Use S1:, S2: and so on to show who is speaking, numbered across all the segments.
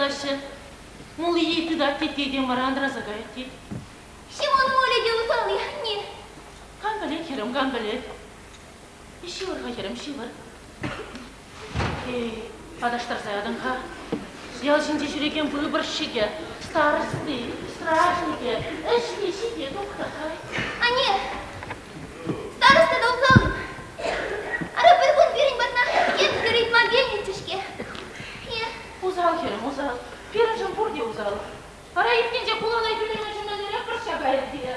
S1: калашы. Мол ей туда кеткейден марандыра загает дейді.
S2: Шимон моледе узал я, не.
S1: Камбалет, херем, камбалет. И шивырға херем, шивыр. Адаштар заядынға. Ял жинде жүреген выборщиге, старосты, стражнике, эшничиге, доктахай.
S2: А не, староста да узал. Ара бір берін батна, ет згорит могильничешке.
S1: Узал херем, узал. Первый же бурде узал. Ара еткенде кулалай күлеме жүмелерек бір шагайыр де.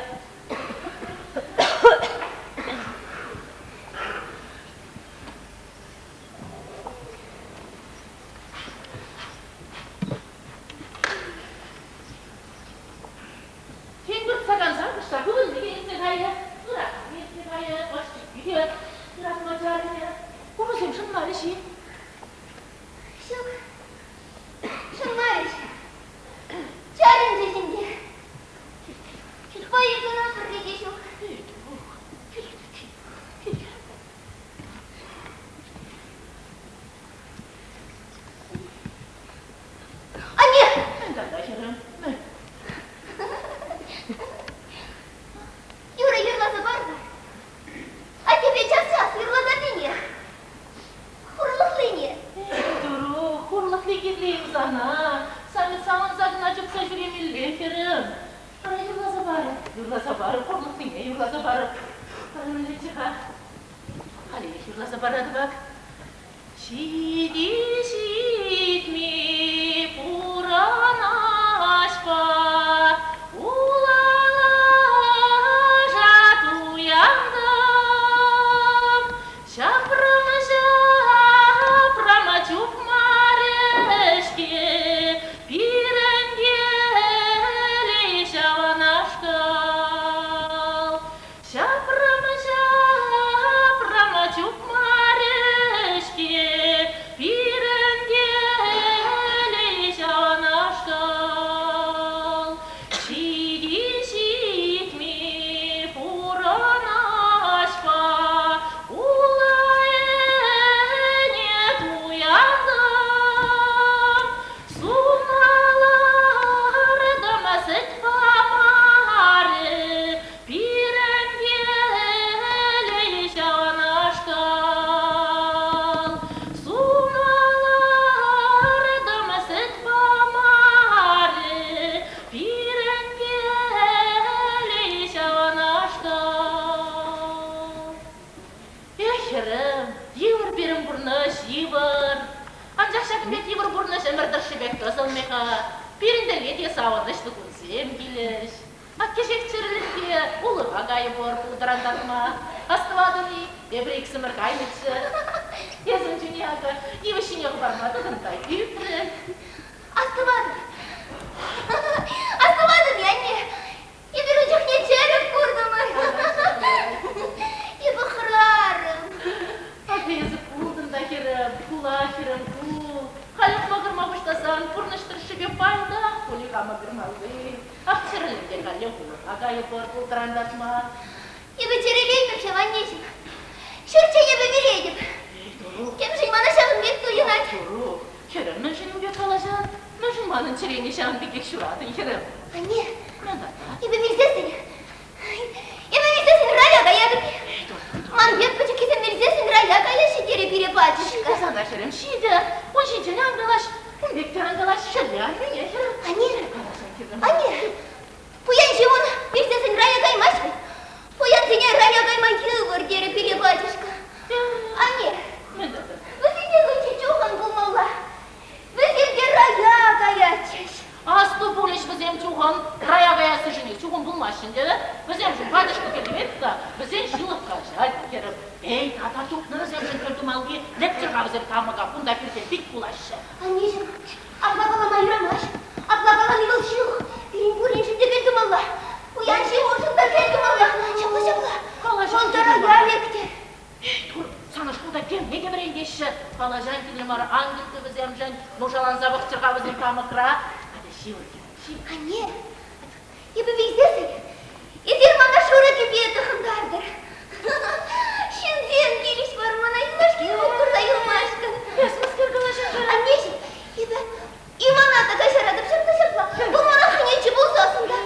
S2: İmanata kaşaradım şırtla. Bu manasın içi bozasında.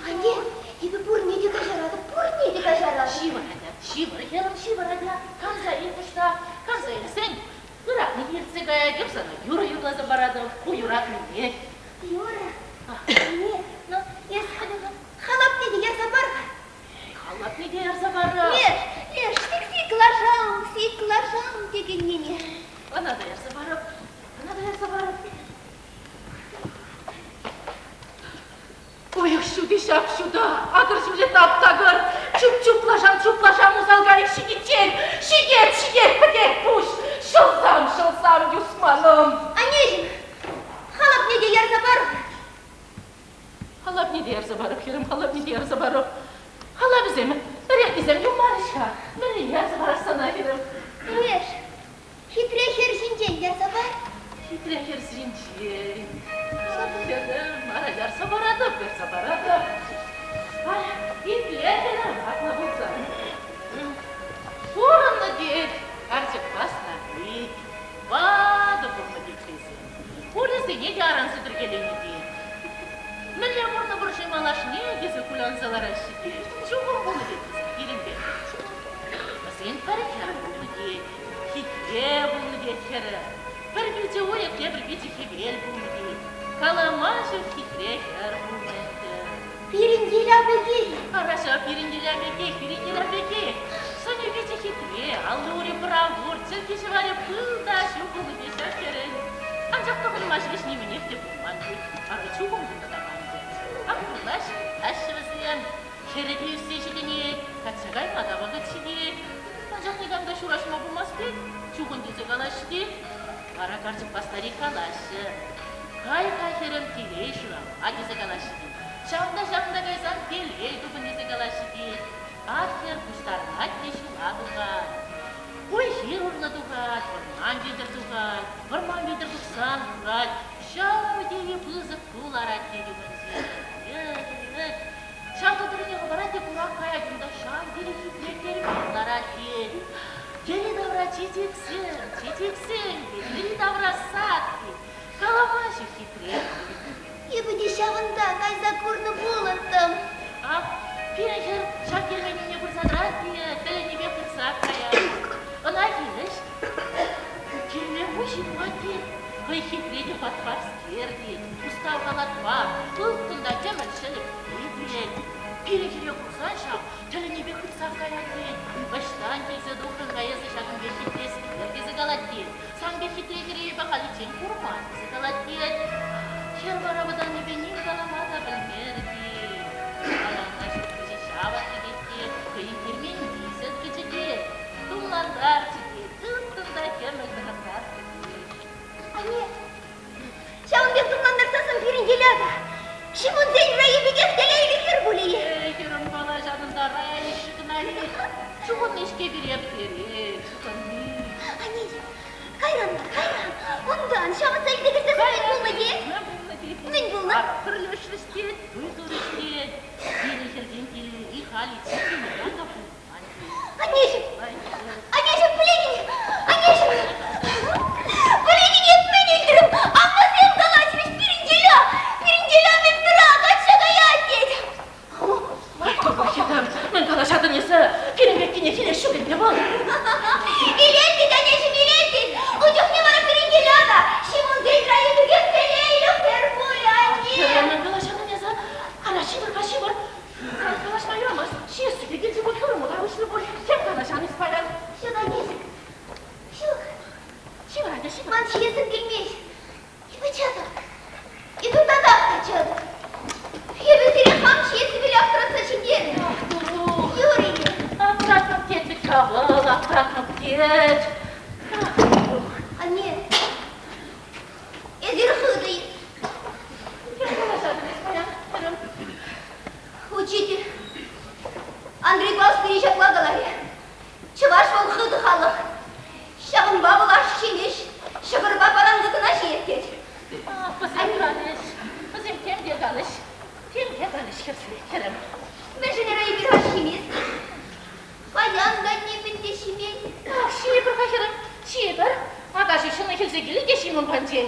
S2: Anne, gibi burniydi kaşaradı, burniydi kaşaradı.
S1: Şivarada. Kanzayı kuşta, kanzayı sen. Irak'ın Herцегая деп sana юра-юрлазы барады, bu юрак не.
S2: Юра, anne, halap dedi yarsa var.
S1: Халап не deyarsa barı.
S2: Леш, сиклашам деген нене.
S1: Ana deyarsa barı. Uyuk şudi şap şuda, agır şimdi tap-tagır. Çup-çuplaşam uzalgarık şiget, pıget puş. Şılsam, Yusmanım.
S2: Anneciğim, halap ne diye yarsa var.
S1: Halap ne deyarsa barı, Kerim, halap ne deyarsa barı. Halap bizim yumarışka. Ne deyarsa barı sana, Kerim.
S2: Леш, хитрехер шинжен ярса var.
S1: Хитрехер синчен. Kerim, arayarsa barады. Ay, итlerden bakma bulsan. Sorunlu değil. Artık basla. Vada bulma diktesin. Orası ne garansıdır geleni değil. Mille morna burşemalar ne gezi kulansalar aşıdı. Çoğun bunu diktesin. Yerinde. Sen parikar bunu değil. Hitre bunu değil. Bir bici oyak ya bir bici hibel bunu değil. Kalamazı hitrehar bunu değil.
S2: Birinciyle beki.
S1: Хорошо, перенделя беги. Соня ведь хитрее, а Лури бравур, церкви шеваря пыл, да, щукол и беся керен. Анжақ тоғын машвиш немене деп болманды, ары чуғым дейді даманды. Ақыллаш, ашшывызын, кереде үстежігіне, қатшағай мадаваға чиге. Анжақ негамда шурашма болмас бек, чуғын дезе қалашы деп. Ара қарчып бастари қалашы. Кай херем келей шурам, адезе қалашы деп. Şamda kaysan geley dubunese galaşıdı. Ahir kuşların atleşi adıgat. Oy hir urladıgat, varman bidir duksan durat. Şam ödeyi bızık tuğlar atleyi benzir. Şam ödeyi barat kurak kaya günde şam diri hidretleri bunlar atleyi. Geri davra çiçeksin, geri davra sattı. Kalamaşı hidret.
S2: Ебі дешавында кайса көрні болырдым.
S1: Перехер, шак келмейіне бір задрат дейі, тіліне бе қырсақ қая. Она келіш. Келмей мұшын мати. Қай хитреде патпарскер дейі. Устав қалатва. Ұлтында теміршілік дейі. Перехере құрсан шақ, тіліне бе қырсақ қая дейі. Баштан келсе дұқын қайызы шағын бе хитрескілер кезі қалат дейі. Сан бе хитрегере бақалы чен құрман кезі қалат дейі. Хер барабадан небенин галамада білмерді. Алаңға шүркіжі шабаты кетті. Күйін кермен бейсіз кечеде. Туландар чеде. Тұттында кемілді қасар кетті.
S2: Anne, şavunbek tımlandırsasın pirincelada. Şimun sen rayı bir gefteleyli her buleyi.
S1: Керім бала жанында рай шықынайы. Чуғын ешке береп берек.
S2: Anneciğim, kayran. Ondan şavun sayıda kırsa sen bulmadı. Мен болна?
S1: Пірлешвістет, витурістет. Перехерден келі и хали чекені яна бұлман.
S2: Anneciğim, Плегин etmen öldürüm. Amma sen kalaşmış pirincela мен sıra kaçşakaya dedi.
S1: Bakıdım, ben kalaşadın ise, piringekkine kine şu gibi bol.
S2: İletti anneciğim, iletti. Ucuk ne var pirincelada. Şimun zelrayı bir göstereyle perpul anne.
S1: Ben kalaşadın ise, kalaşıdır. Kalaşmayı olmaz. Şiye süpe gelecek oturum o da uçlu bol. Sen kalaşan ispayan.
S2: Şu anneciğim, şu.
S1: Şivarada.
S2: Man şiyesim gelmiş. Bıçadı. İdin dadak kaçadı. Hebetiri ham şiyesi bile aktırasa şimdi. Yuri.
S1: Bırakmak dedik kabul, bırakmak dedik.
S2: Anne. Ezir hıdıyız. Учитель. Андрей Павлович перешаглагалari. Чываш ол хыды халық. Шағын бабылаш шемеш. Шығыр бапарандығына шиеттет.
S1: Bizim temde kalış. Kerem.
S2: Мен женерайы bir haş шемес. Баяндан не бінде шемей.
S1: Şiye bir kaşırım. Şiye bir. Agaşı şunu kilse gili geçimin pancen.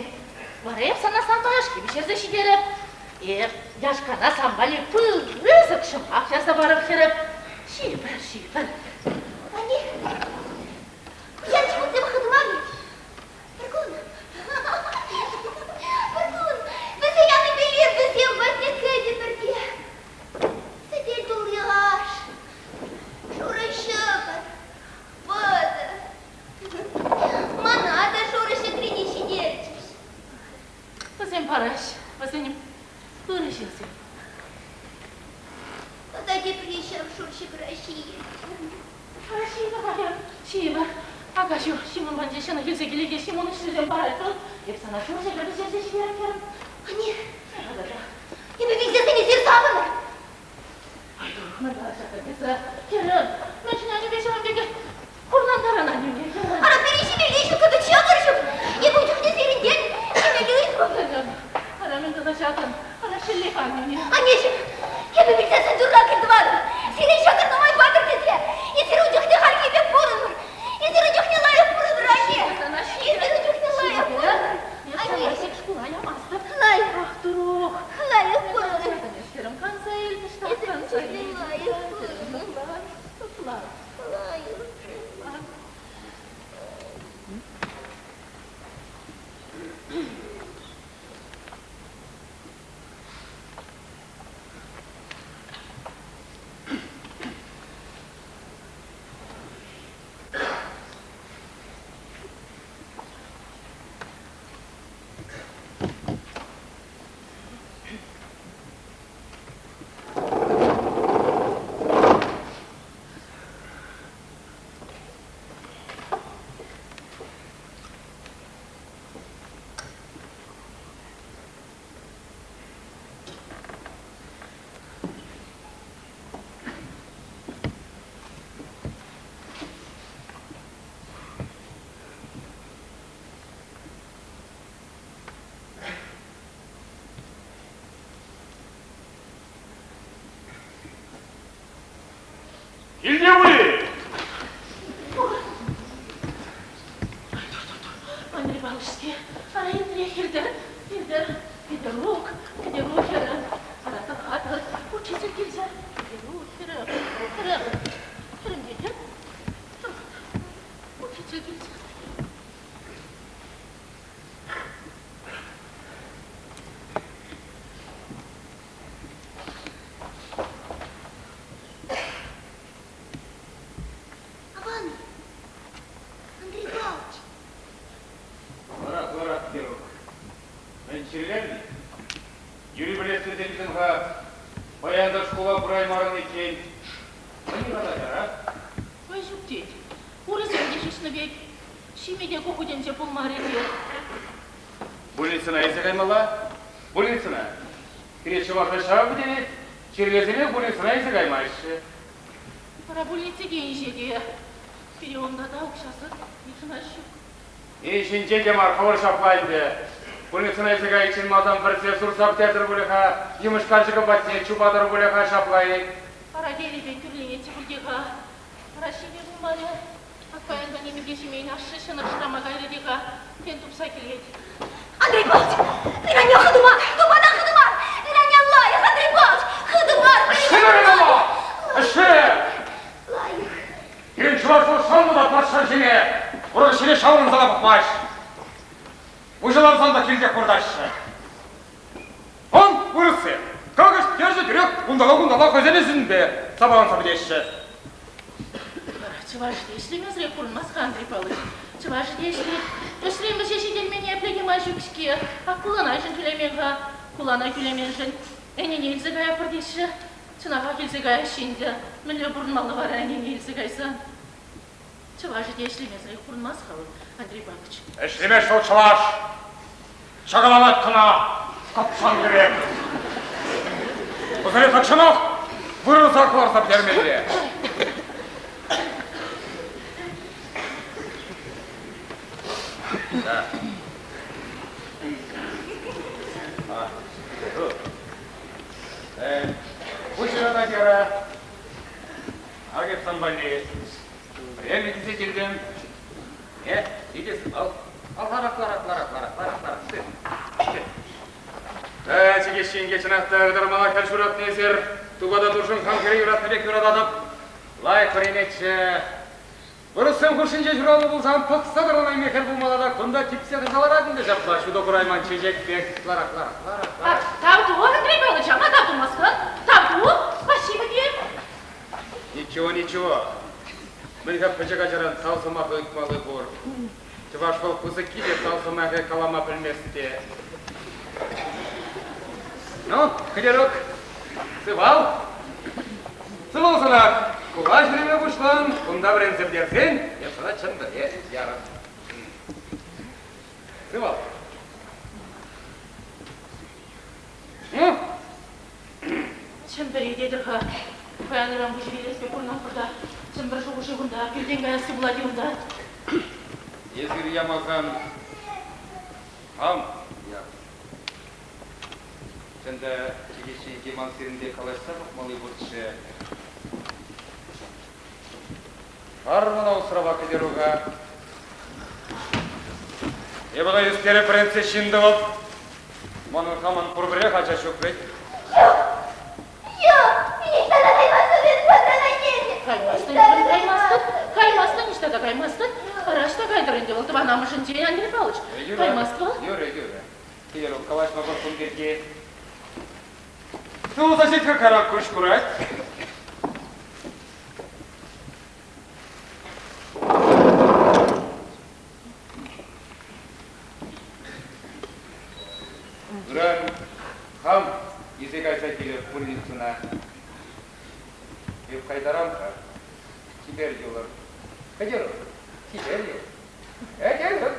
S1: Вареп сана самбашки бишерзе шидереп. Яшкана самбали пыл өзік шымақ жаса барып керіп. Шипір.
S2: Они... Я чему ты выходмами? Паркун! Паркун! Біз яны билет, біз ем баснекеде бірге. Сәдел тұл яғаш. Шура шықыр. Вода. Мана да шура шықрыне шидерчіш.
S1: Бізем параш, бізенім көрішінсен.
S2: Когда ты пришел, шурши прощи.
S1: Шиба. Агашо, Шимон банжешана келсе келеге Шимон ішілден барайтын. Епсана шурши көрі жерде шидеріп керім.
S2: Они... И мы везде занесерсаваны.
S1: Айду, мырға шақырдесі. Керім, мен шынаны бешіған беге құрнандарана неме.
S2: Ара перешіме лейшін күді чағыршып. Ебі ұчықне серінден, емелі ұйқы.
S1: Ара мен қыда шатын, ара шыллиған неме.
S2: Анешім, ебі білсесін дұрға кірдівады. Сені шақырнамай батыр десе. Есері ұчықне халки бек бұрынмыр. Есері ұчықне лайық бұрынмыр, ане. Есері ұчықне лайық бұрынмыр. Лайық.
S1: Ах, друг.
S2: Лайық бұрынмыр.
S1: Есерім қансайыл, піштақ қансайыл.
S2: Лайық.
S3: Илде ули!
S1: Андрей Павловский, ара интре хирдер, рук, хирдер. Ара тағатыр, учитель келсе, хирдер, хирім дейдер. Учитель келсе.
S3: Юрий Болесович-Телефонға баянда школа праймарын екен. Мені қалайдар,
S1: Ой, жүктейді. Орызен дешесіні бек. Шимеге қоқуден жеп болмар еді.
S3: Болесіна есі қаймала? Болесіна. Кречі ваша шабы денет, черлеземе болесіна есі қаймайшы.
S1: Пара болесіге ежеге. Переонда да ұқшасы, ешін ашы.
S3: Ешін жеге марқавар шаплайды. Болесіна есі қайшын мазан бірсе сұрсап тәтір болеға, емішқар жығы батсен чубадыр болеға шаплайды.
S1: Пара келебе күрлене тепілдеға. Пара шеге болмады. Акпаянда немеге жемейін ашы шыныр шырама қайрыдеға. Пен тұпса келеді.
S2: Андрей Павлович, мен ане хыдымар, тупадан хыдымар. Мен ане лайық, Андрей Павлович, хыдымар.
S3: Іші нұрынама! Іші!
S2: Лайық.
S3: Ерінші барсыл шалмыда патша жеме, ұрғы шене шауынызға бұқмаш. Ужалар санда келдек құрдашы. Он ұрысы, қағыш держи түрек, ұндала көзенесін бе, сабағын сабыдеші.
S1: Чываш дешлемезре курмасқа, Андрей Павлович. Чываш дешле. Төшлемі шешеден мен еплеге мажукшке. А куланайшын күлеменға, куланай күлеменшін. Әнен елзі ғая пырдеші. Чынаға келзі ғая шенде. Мүлі бұрынмалы бар әнен елзі ғайсан. Чываш дешлемезре курмасқа, Андрей Павлович.
S3: Эшлемеш ол чываш. Шағаланат қына, қапсан керек. Бұзырет ақшанақ, бұрын сақыларса бермеді. Да. Бұшырата кері. Агеп санбайны. Әмі кесе келдім. Идесін, ал. Al, lara. Чегешин geçinakta ödürmana kelşurat nezir, tubada durşun kankeri yuratını bek yuradadып, lay koremetçi. Burasın kurşunca juralı bulsam, pıksadır onay meker bulmalada, kunda tipse kızalar adında japla, şu dokurayman çecek bek, lara.
S1: Тавду, Андрей Павлович, а тавду Москва? Тавду, спасибо тебе.
S3: Ничего. Мы как пачакачаран салсамахы ыкмалы бор. Чываш бол пызыки деп салсамахы калама білместе. Ну, кедерок, сывал. Сывал сынақ, кулаш жүреме бұшлан, бұнда бірін сірдерсен, епсана чын біре ярым. Сывал.
S1: Чем перейдедірға, қоянырам бұжырелеспе құрнан құрда, чем бір жоғы шығында, келден ғаясы бұладиында.
S3: Езгір ямазан, ам, я. Сенде кегеші деман серінде қалайса бұқмалы бұртшы. Армана ұсыраба кедеруға. Ебіға ескері пренсе шынды боп. Мұның қаман құрбіре қача шөкбет.
S1: Каймастын, иштада каймастын. Рашта кайдырынды болты, банамышын тейін, Андрей Павлович. Каймастын?
S3: Юре. Кедеру, калашма құрсын керге. Сыл соседка қарақ көш құрайт. Үрән, қам, есек айса келіп пульницына. Еп қайдарам қа, кибер елір. Кәдер, кибер ел. Кәдер.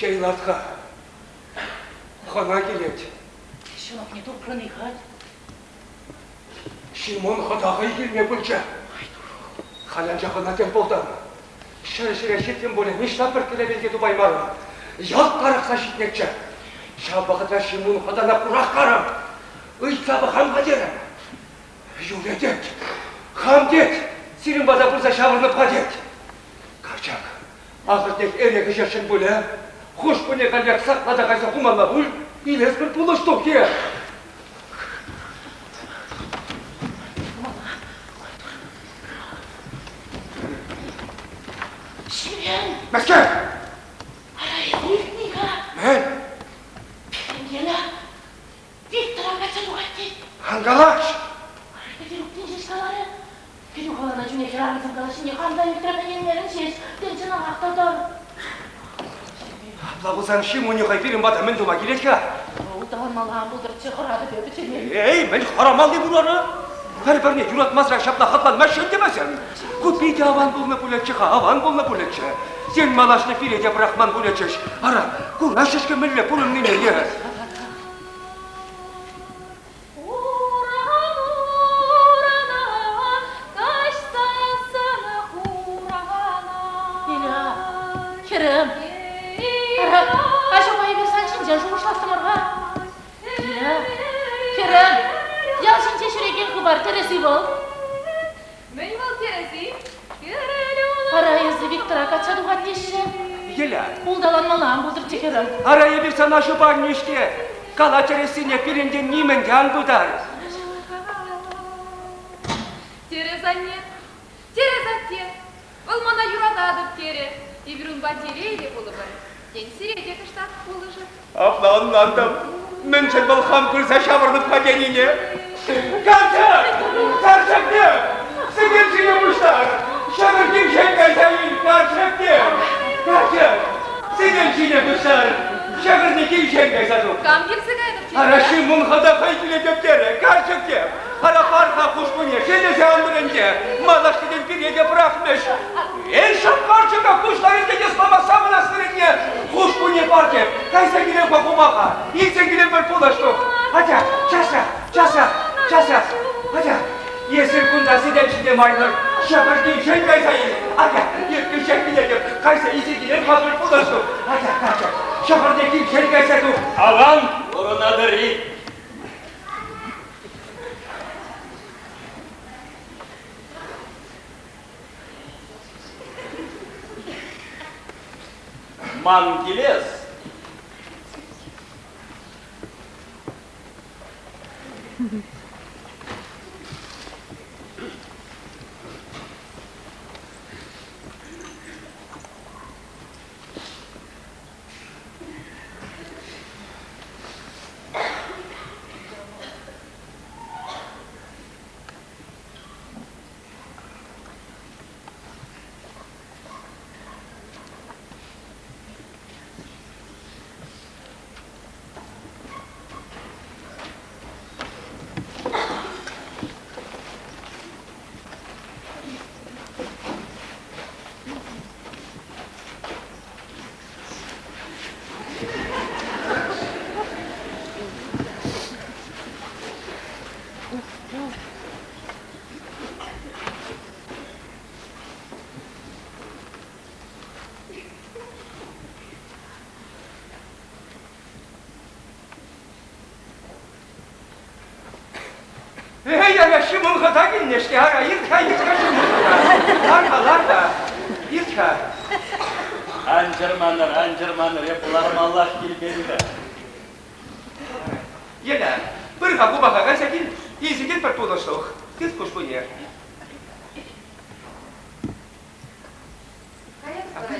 S4: Şeylatқа қана келеді.
S1: Шынақ не тұрқырын иғад?
S4: Шимон қадағай келме бүлчі. Қалан жақына тен болдан. Шыр-шыра шеттен боле нештап бір келебелге дұбаймарым. Ялт қарақса жетнекчі. Шабығыда Шимон қадана құрақ қарым. Ұйтсабы қамға дерім. Юре дед, қам дед. Сирин бада бұлза шавырны па дед. Қарчақ, ағыртек әрегі жершін боле. Хош көне қаляқ сақлада қайса құмалла бұл, илес бір пұлыш тоқе.
S1: Ширен!
S4: Мәске!
S1: Арай, ұйықтыға!
S4: Мен?
S1: Пенгелі, Виктор ағатса тұғатты.
S4: Хангалаш!
S1: Арай, өктен жеш қалары. Кеду қалана жүнекер ағызын қалашын не қандай Виктор әменерін шеш, ден чына ақтадар.
S4: Лабузан шимуни хайфирин бата мен дума келетке.
S1: Олдан малан бұлдыр чықырады бөбі чемен.
S4: Ей, мен харамал деп ұраны. Бәрі-бәріне юрат мазыра шапна хатлан мәшін демесен. Көпейде аван болны бұлетчіға, аван болны бұлетчі. Сен малашны фиреде брахман бұлетчіш. Ара, бұл әшішке мүлі бұлын неме е.
S1: Kerem, ara, aşamayı versen şimdi жуғышластым арға. Kerem, яшын чешіреген қыбар тересі бол.
S5: Мен бол тересі.
S1: Арайызы Виктора качадуға теші.
S4: Елі.
S1: Ұлдаланмалан бұлдыр Керем.
S4: Арайы бір сана шубан неште. Кала тересіне пирінден немен дян бұдар.
S5: Терезанне, терезатте. Ол мана юрададып тере. Ибрун батерейле болы бар. Ден сиреде кыштақ болыжы.
S4: Аплауын андым. Мен сен бұл хан күрсе шабырдып паденине. Карчак не! Сеген сіне мұштар. Шабырдың шен кайтайын, карчак не! Карчак! Сеген сіне мұштар. Шабырдың шен кайтайын.
S5: Кам келсі қайдып тере.
S4: Арашы мұнғада қайтыле көптері, карчак не! Ара парқа құшпыне, шедесе андырынке. Малаштыден биреге бұрақмыш. Ен шапқарчыға құшларынды еспамаса мұнасырынне. Құшпыне парке, қайса келен қоқумаға. Еңсен келен бір полаштық. Атя, часа. Атя, есір күнда седен шінде майныр. Шабырдың шен кайсайын. Атя, еркі шен келедіп, қайса есе келен қабір полаштық. Атя, карчак, шабырдың шен кайсайын.
S3: Алан, ұрынаdır ит. Mangilez.
S4: Şimonga da ginneşti hara yırtka şimonga. Larga. Yırtka.
S3: Anjırmanır, yapılarım Allah bilbeli de.
S4: Yela, bir kapı baka kaçakin, iyisin per tudoştuk. Kız kuş bu yer.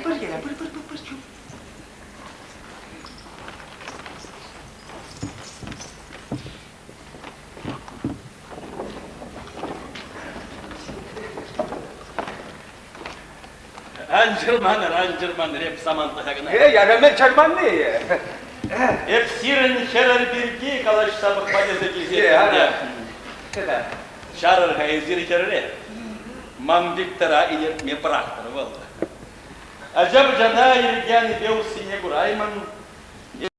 S4: Bir yela, bir çup.
S3: Anjırmanır, hep samantı hagına.
S4: Yaramen çarman ne?
S3: Hep sirin şerer birki kalaşta bakmacası gizli. Şarar hayzir kerere. Mamdiktara ilir me bıraktır vallahi. Acaba cana yirgani bevsine gurayman